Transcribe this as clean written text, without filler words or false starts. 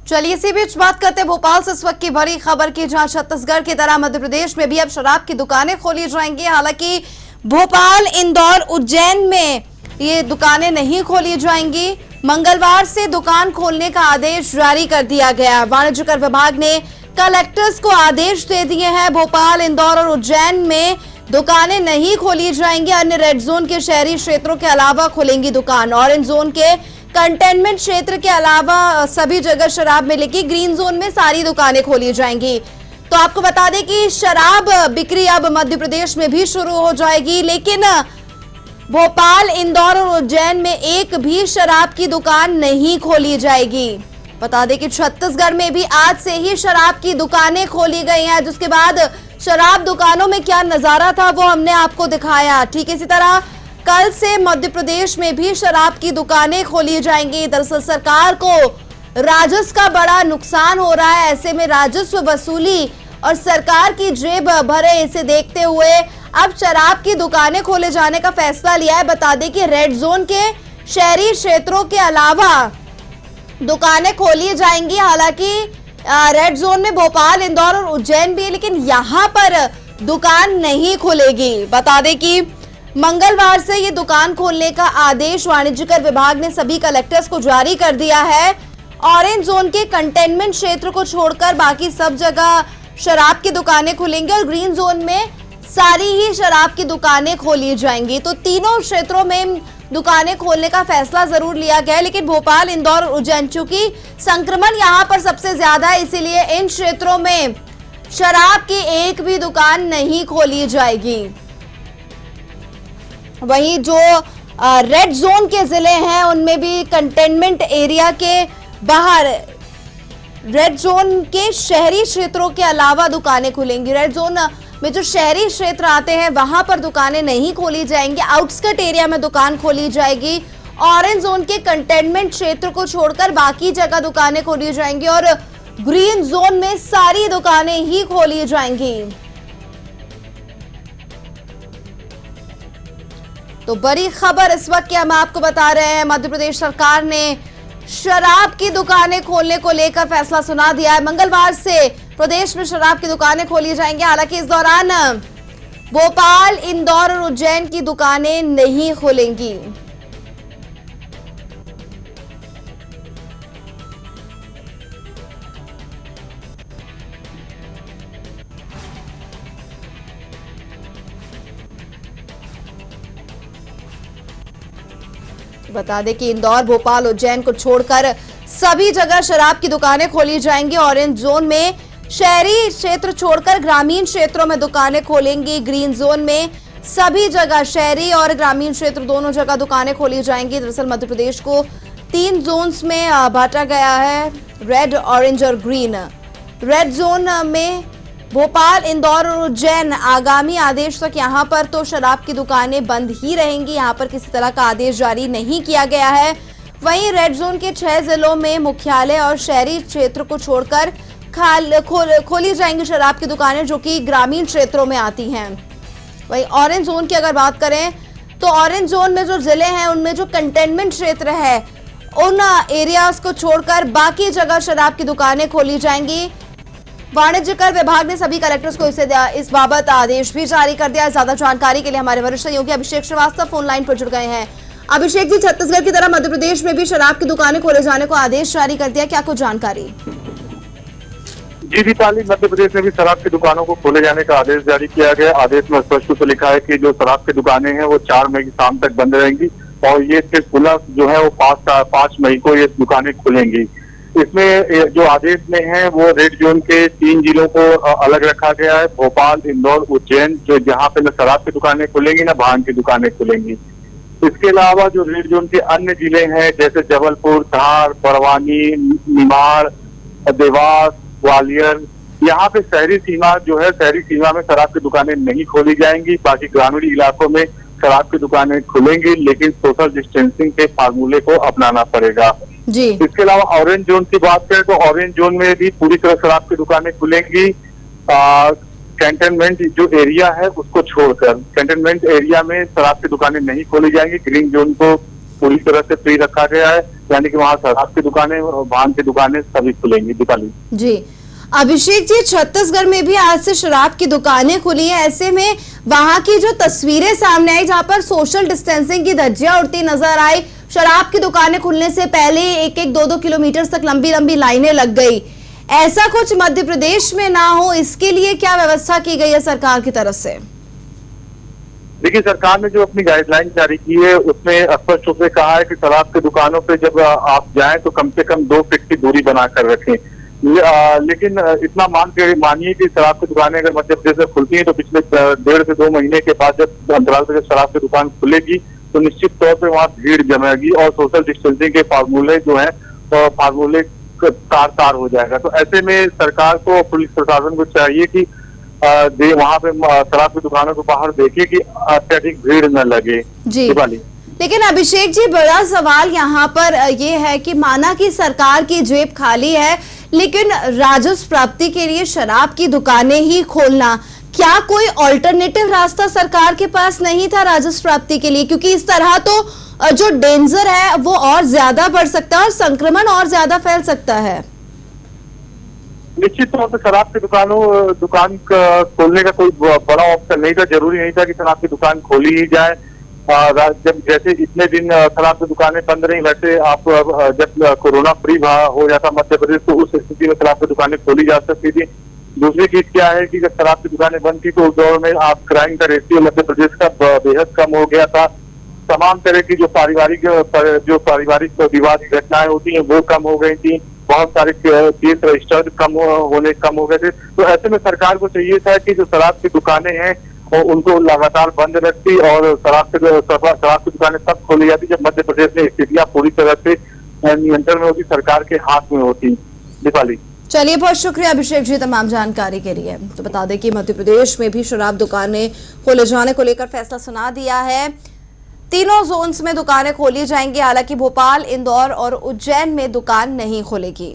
चलिए इसी बीच बात करते हैं भोपाल से इस वक्त की बड़ी खबर की, जहां छत्तीसगढ़ की तरह मध्य प्रदेश में भी अब शराब की दुकानें खोली जाएंगी। हालांकि भोपाल, इंदौर, उज्जैन में ये दुकानें नहीं खोली जाएंगी। मंगलवार से दुकान खोलने का आदेश जारी कर दिया गया। वाणिज्य कर विभाग ने कलेक्टर्स को आदेश दे दिए हैं। भोपाल, इंदौर और उज्जैन में दुकानें नहीं खोली जाएंगी। अन्य रेड जोन के शहरी क्षेत्रों के अलावा खुलेंगी दुकान। ऑरेंज जोन के कंटेनमेंट क्षेत्र के अलावा सभी जगह शराब मिलेगी। ग्रीन जोन में सारी दुकानें खोली जाएंगी। तो आपको बता दें कि शराब बिक्री अब मध्य प्रदेश में भी शुरू हो जाएगी, लेकिन भोपाल, इंदौर और उज्जैन में एक भी शराब की दुकान नहीं खोली जाएगी। बता दें कि छत्तीसगढ़ में भी आज से ही शराब की दुकानें खोली गई हैं, जिसके बाद शराब दुकानों में क्या नजारा था वो हमने आपको दिखाया। ठीक इसी तरह कल से मध्य प्रदेश में भी शराब की दुकानें खोली जाएंगी। दरअसल सरकार को राजस्व का बड़ा नुकसान हो रहा है। ऐसे में राजस्व वसूली और सरकार की जेब भरे, इसे देखते हुए अब शराब की दुकानें खोले जाने का फैसला लिया है। बता दें कि रेड जोन के शहरी क्षेत्रों के अलावा दुकानें खोली जाएंगी। हालांकि रेड जोन में भोपाल, इंदौर और उज्जैन भी है, लेकिन यहां पर दुकान नहीं खुलेगी। बता दें कि मंगलवार से ये दुकान खोलने का आदेश वाणिज्य कर विभाग ने सभी कलेक्टर्स को जारी कर दिया है। ऑरेंज जोन के कंटेनमेंट क्षेत्र को छोड़कर बाकी सब जगह शराब की दुकानें खुलेंगी और ग्रीन जोन में सारी ही शराब की दुकानें खोली जाएंगी। तो तीनों क्षेत्रों में दुकानें खोलने का फैसला जरूर लिया गया है, लेकिन भोपाल, इंदौर और उज्जैन, चूंकि संक्रमण यहां पर सबसे ज्यादा है, इसीलिए इन क्षेत्रों में शराब की एक भी दुकान नहीं खोली जाएगी। वहीं जो रेड जोन के जिले हैं उनमें भी कंटेनमेंट एरिया के बाहर रेड जोन के शहरी क्षेत्रों के अलावा दुकानें खुलेंगी। रेड जोन में जो शहरी क्षेत्र आते हैं वहां पर दुकानें नहीं खोली जाएंगी। आउटस्कर्ट एरिया में दुकान खोली जाएगी। ऑरेंज जोन के कंटेनमेंट क्षेत्र को छोड़कर बाकी जगह दुकानें खोली जाएंगी और ग्रीन जोन में सारी दुकानें ही खोली जाएंगी। तो बड़ी खबर इस वक्त हम आपको बता रहे हैं, मध्य प्रदेश सरकार ने शराब की दुकानें खोलने को लेकर फैसला सुना दिया है। मंगलवार से प्रदेश में शराब की दुकानें खोली जाएंगी। हालांकि इस दौरान भोपाल, इंदौर और उज्जैन की दुकानें नहीं खुलेंगी। बता दें कि इंदौर, भोपाल, उज्जैन को छोड़कर सभी जगह शराब की दुकानें खोली जाएंगी। ऑरेंज जोन में शहरी क्षेत्र छोड़कर ग्रामीण क्षेत्रों में दुकानें खोलेंगी। ग्रीन जोन में सभी जगह शहरी और ग्रामीण क्षेत्र दोनों जगह दुकानें खोली जाएंगी। दरअसल मध्य प्रदेश को 3 जोन्स में बांटा गया है, रेड, ऑरेंज और ग्रीन। रेड जोन में भोपाल, इंदौर और उज्जैन, आगामी आदेश तक यहां पर तो शराब की दुकानें बंद ही रहेंगी। यहां पर किसी तरह का आदेश जारी नहीं किया गया है। वहीं रेड जोन के 6 जिलों में मुख्यालय और शहरी क्षेत्र को छोड़कर खोली जाएंगी शराब की दुकानें, जो कि ग्रामीण क्षेत्रों में आती हैं। वहीं ऑरेंज जोन की अगर बात करें तो ऑरेंज जोन में जो जिले हैं उनमें जो कंटेनमेंट क्षेत्र है उन एरियाज को छोड़कर बाकी जगह शराब की दुकानें खोली जाएंगी। वाणिज्य कर विभाग ने सभी कलेक्टर्स को इस बाबत आदेश भी जारी कर दिया है। ज्यादा जानकारी के लिए हमारे वरिष्ठ सहयोगी अभिषेक श्रीवास्तव फोन लाइन पर जुड़ गए हैं। अभिषेक जी, छत्तीसगढ़ की तरह मध्य प्रदेश में भी शराब की दुकानें खोले जाने को आदेश जारी कर दिया, क्या कुछ जानकारी? जी दीपाली, मध्य प्रदेश में भी शराब की दुकानों को खोले जाने का आदेश जारी किया गया। आदेश में स्पष्ट रूप से लिखा है कि जो शराब की दुकानें हैं वो 4 मई की शाम तक बंद रहेंगी और ये सिर्फ पुनः जो है वो 5 मई को ये दुकानें खुलेंगी। इसमें जो आदेश में है वो रेड जोन के 3 जिलों को अलग रखा गया है, भोपाल, इंदौर, उज्जैन, जो जहाँ पे न शराब की दुकानें खुलेंगी न भांग की दुकानें खुलेंगी। इसके अलावा जो रेड जोन के अन्य जिले हैं जैसे जबलपुर, धार, बड़वानी, निमाड़, देवास, ग्वालियर, यहाँ पे शहरी सीमा जो है, शहरी सीमा में शराब की दुकानें नहीं खोली जाएंगी। बाकी ग्रामीण इलाकों में शराब की दुकानें खुलेंगी, लेकिन सोशल डिस्टेंसिंग के फार्मूले को अपनाना पड़ेगा जी। इसके अलावा ऑरेंज जोन की बात करें तो ऑरेंज जोन में भी पूरी तरह शराब की दुकानें खुलेंगी। कंटेनमेंट जो एरिया है उसको छोड़कर कंटेनमेंट एरिया में शराब की दुकानें नहीं खोली जाएंगी। ग्रीन जोन को पूरी तरह से फ्री रखा गया है। यानी कि वहाँ शराब की दुकानें, वाहन की दुकानें सभी खुलेंगी। दीपाली जी, अभिषेक जी, छत्तीसगढ़ में भी आज से शराब की दुकानें खुली हैं। ऐसे में वहां की जो तस्वीरें सामने आई, जहां पर सोशल डिस्टेंसिंग की धज्जियां उड़ती नजर आई, शराब की दुकानें खुलने से पहले 1-2 किलोमीटर तक लंबी लंबी लाइनें लग गई। ऐसा कुछ मध्य प्रदेश में ना हो, इसके लिए क्या व्यवस्था की गई है सरकार की तरफ से? देखिए, सरकार ने जो अपनी गाइडलाइन जारी की है उसमें स्पष्ट रूप से कहा है कि शराब की दुकानों पे जब आप जाएं तो कम से कम 2 फीट की दूरी बनाकर रखें। लेकिन इतना मानिए कि शराब की दुकानें अगर मध्य प्रदेश में खुलती हैं तो पिछले 1.5 से 2 महीने के बाद जब अंतराल पर जब शराब की दुकान खुलेगी तो निश्चित तौर पे वहाँ भीड़ जमेगी और सोशल डिस्टेंसिंग के फार्मूले जो है तो फार्मूले तार हो जाएगा। तो ऐसे में सरकार को, पुलिस प्रशासन को चाहिए कि वहाँ पे शराब की दुकानों को बाहर देखे कि अत्यधिक भीड़ न लगे। जी, लेकिन अभिषेक जी, बड़ा सवाल यहाँ पर ये है कि माना कि सरकार की जेब खाली है, लेकिन राजस्व प्राप्ति के लिए शराब की दुकानें ही खोलना, क्या कोई ऑल्टरनेटिव रास्ता सरकार के पास नहीं था राजस्व प्राप्ति के लिए? क्योंकि इस तरह तो जो डेंजर है वो और ज्यादा बढ़ सकता है और संक्रमण और ज्यादा फैल सकता है। निश्चित तौर पर शराब की दुकान खोलने का कोई बड़ा ऑप्शन नहीं था। जरूरी नहीं था कि शराब की दुकान खोली ही जाए। जब जैसे इतने दिन शराब की दुकानें बंद रही, वैसे आप जब कोरोना फ्री हो जाता मध्य प्रदेश तो उस स्थिति में शराब की दुकानें खोली जा सकती थी। दूसरी चीज क्या है कि जब शराब की दुकानें बंद थी तो उस दौर में आप क्राइम का रेशियो मध्य प्रदेश का बेहद कम हो गया था। तमाम तरह की जो पारिवारिक विवाद की घटनाएं होती हैं वो कम हो गई थी। बहुत सारे केस रजिस्टर्ड कम हो गए थे। तो ऐसे में सरकार को चाहिए था कि जो शराब की दुकानें हैं और उनको लगातार बंद रखती और शराब की दुकानें तब खोली जाती जब मध्य प्रदेश में स्थितियां पूरी तरह से नियंत्रण में होती, सरकार के हाथ में होती। दीपाली, चलिए, बहुत शुक्रिया अभिषेक जी तमाम जानकारी के लिए। तो बता दें कि मध्य प्रदेश में भी शराब दुकानें खोले जाने को लेकर फैसला सुना दिया है। तीनों जोन्स में दुकानें खोली जाएंगी। हालांकि भोपाल, इंदौर और उज्जैन में दुकान नहीं खुलेगी।